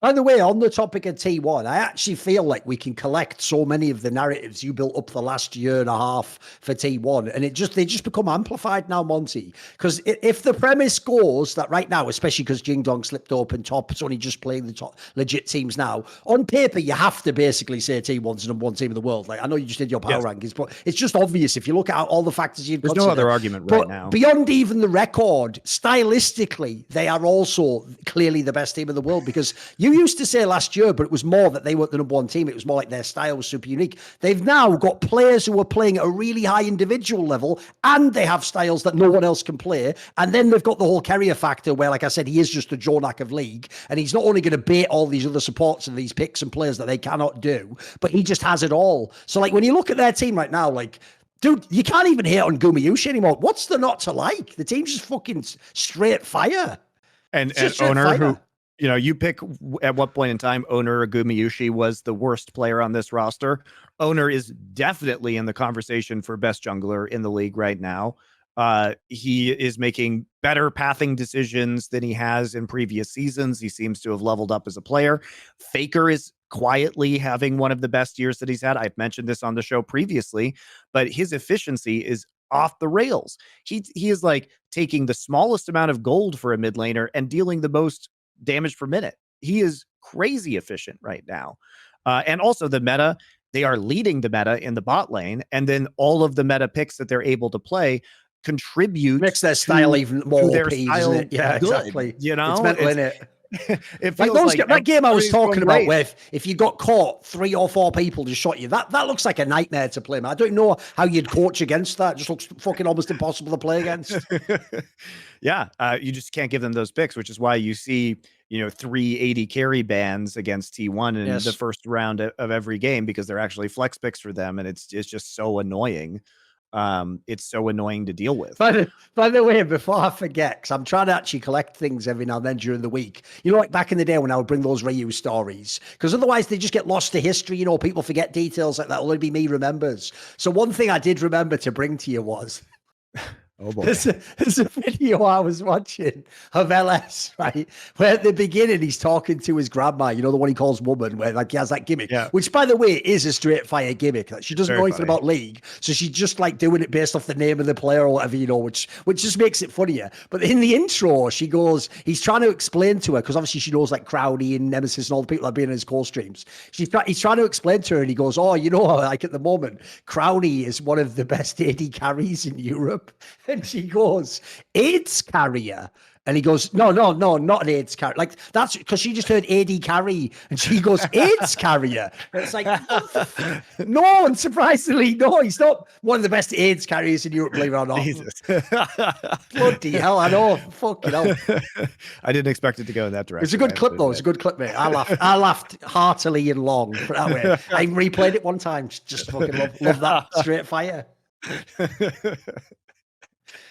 By the way, on the topic of T1, I actually feel like we can collect so many of the narratives you built up the last year and a half for T1, and they just become amplified now, Monty. Because if the premise goes that right now, especially because Jing Dong slipped up and Top's only just playing the top legit teams now, on paper you have to basically say T1's the number one team in the world. Like I know you just did your power rankings, but it's just obvious if you look at all the factors you'd consider. There's no other argument right now. Beyond even the record, stylistically, they are also clearly the best team in the world because you used to say last year, but it was more that they weren't the number one team. It was more like their style was super unique. They've now got players who are playing at a really high individual level and they have styles that no one else can play. And then they've got the whole carrier factor where, like I said, he is just a Jonak of League. And he's not only going to bait all these other supports and these picks and players that they cannot do, but he just has it all. So like when you look at their team right now, like, dude, you can't even hate on Gumayushi anymore. What's there not to like? The team's just fucking straight fire. And owner who, you know, you pick at what point in time owner Gumayushi was the worst player on this roster. Owner is definitely in the conversation for best jungler in the league right now. He is making better pathing decisions than he has in previous seasons. He seems to have leveled up as a player. Faker is quietly having one of the best years that he's had. I've mentioned this on the show previously, but his efficiency is off the rails. He is like taking the smallest amount of gold for a mid laner and dealing the most damage per minute. He is crazy efficient right now. And also the meta, they are leading the meta in the bot lane. And then all of the meta picks that they're able to play contribute, makes their style even more their OP, style. Isn't it? Yeah, good, exactly. You know, it's mental, isn't it? It feels like that game I was talking about where if you got caught, 3 or 4 people just shot you, that looks like a nightmare to play, man. I don't know how you'd coach against that. It just looks fucking almost impossible to play against. Yeah, you just can't give them those picks, which is why you see, you know, 380 carry bans against T1 in the first round of every game because they're actually flex picks for them, and it's just so annoying. It's so annoying to deal with. By the way, before I forget, because I'm trying to actually collect things every now and then during the week, you know, like back in the day when I would bring those Ryu stories, because otherwise they just get lost to history. You know, people forget details like that. Only be me remembers. So one thing I did remember to bring to you was Oh boy. There's a video I was watching of LS, right? Where at the beginning he's talking to his grandma, you know, the one he calls woman, where like he has that gimmick, which by the way is a straight fire gimmick. Like, she doesn't know anything about League, so she's just like doing it based off the name of the player or whatever, you know, which just makes it funnier. But in the intro, she goes, he's trying to explain to her, because obviously she knows like Crowdy and Nemesis and all the people that have been in his call streams. He's trying to explain to her, and he goes, oh, you know, like at the moment, Crowdy is one of the best AD carries in Europe. And she goes, AIDS carrier. And he goes, no, not an AIDS carrier. Like, that's because she just heard AD carry. And she goes, AIDS carrier. And it's like, no, unsurprisingly, no, he's not one of the best AIDS carriers in Europe, believe it or not. Jesus. Bloody hell, I know. Fucking hell. I didn't expect it to go in that direction. It's a good clip, though. It's a good clip, mate. I laughed heartily and long for that way. I replayed it one time. Just fucking love that straight fire.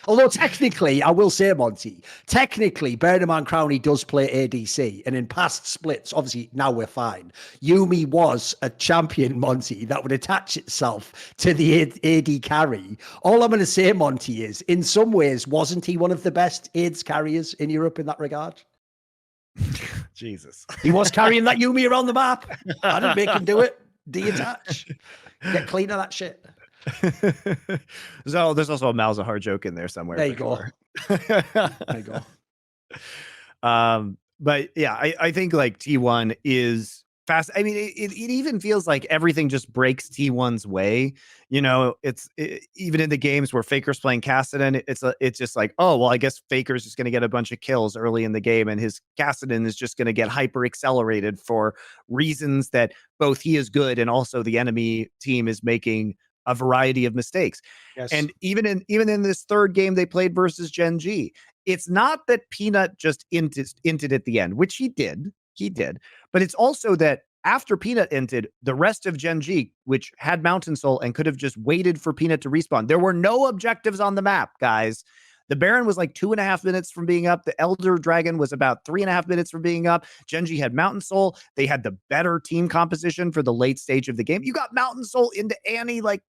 Although technically, I will say, Monty, technically, Bernaman Crowley does play ADC. And in past splits, obviously now we're fine. Yumi was a champion, Monty, that would attach itself to the AD carry. All I'm going to say, Monty, is in some ways, wasn't he one of the best AIDS carriers in Europe in that regard? Jesus. He was carrying that Yumi around the map. I didn't make him do it. Detach. Get clean of that shit. So there's also a Malzahar joke in there somewhere. There you go. There you go. But yeah, I think like T1 is fast. I mean, it even feels like everything just breaks T1's way. You know, even in the games where Faker's playing Kassadin, it's just like, oh, well, I guess Faker's just going to get a bunch of kills early in the game, and his Kassadin is just going to get hyper accelerated for reasons that both he is good and also the enemy team is making a variety of mistakes. Yes. And even in this third game they played versus Gen G, it's not that Peanut just inted at the end, which he did, but it's also that after Peanut inted, the rest of Gen G, which had Mountain Soul and could have just waited for Peanut to respawn. There were no objectives on the map, guys. The Baron was like 2.5 minutes from being up. The Elder Dragon was about 3.5 minutes from being up. Genji had Mountain Soul. They had the better team composition for the late stage of the game. You got Mountain Soul into Annie. Like,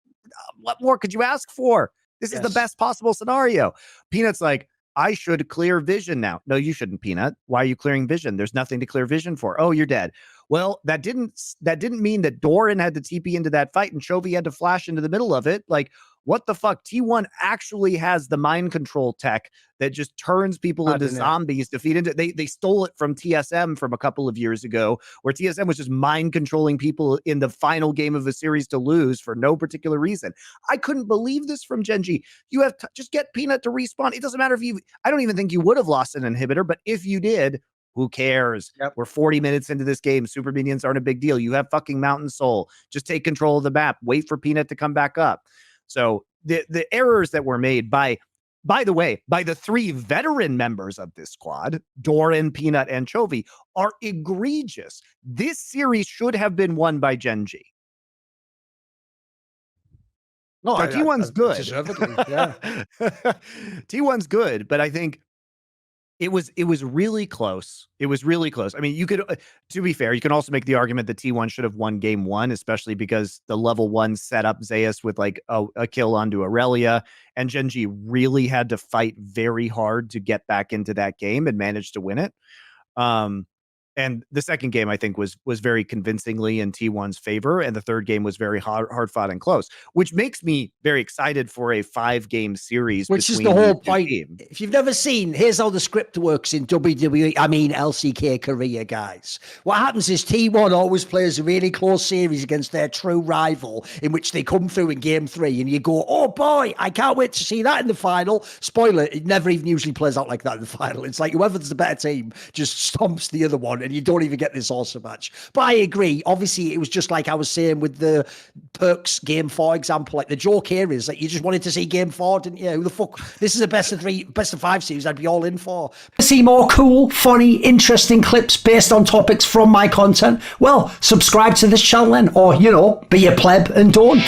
what more could you ask for? This is the best possible scenario. Peanut's like, I should clear vision now. No, you shouldn't, Peanut. Why are you clearing vision? There's nothing to clear vision for. Oh, you're dead. Well, that didn't mean that Thorin had to TP into that fight and Chovy had to flash into the middle of it. Like, what the fuck? T1 actually has the mind control tech that just turns people into zombies to feed into. They stole it from TSM from a couple of years ago, where TSM was just mind controlling people in the final game of a series to lose for no particular reason. I couldn't believe this from Genji. You have just get Peanut to respawn. It doesn't matter if you. I don't even think you would have lost an inhibitor, but if you did, who cares? Yep. We're 40 minutes into this game. Super minions aren't a big deal. You have fucking Mountain Soul. Just take control of the map. Wait for Peanut to come back up. So the errors that were made by the way, by the 3 veteran members of this squad, Thorin, Peanut, and Chovy, are egregious. This series should have been won by Genji. No, T1's good. Yeah. T1's good, but I think it was really close. It was really close. I mean, you could, to be fair, you can also make the argument that T1 should have won game 1, especially because the level 1 set up Zeus with like a kill onto Aurelia, and Genji really had to fight very hard to get back into that game and managed to win it. And the second game, I think, was very convincingly in T1's favor, and the third game was very hard fought and close, which makes me very excited for a 5-game series. Which is the whole point. If you've never seen, here's how the script works in WWE, I mean LCK Korea, guys. What happens is T1 always plays a really close series against their true rival, in which they come through in game 3, and you go, oh boy, I can't wait to see that in the final. Spoiler, it never even usually plays out like that in the final. It's like whoever's the better team just stomps the other one, and you don't even get this awesome match. But I agree. Obviously, it was just like I was saying with the Perks game 4 example. Like the joke here is that you just wanted to see game 4, didn't you? Who the fuck? This is a best of 5 series I'd be all in for. To see more cool, funny, interesting clips based on topics from my content, well, subscribe to this channel then, or, you know, be a pleb and don't.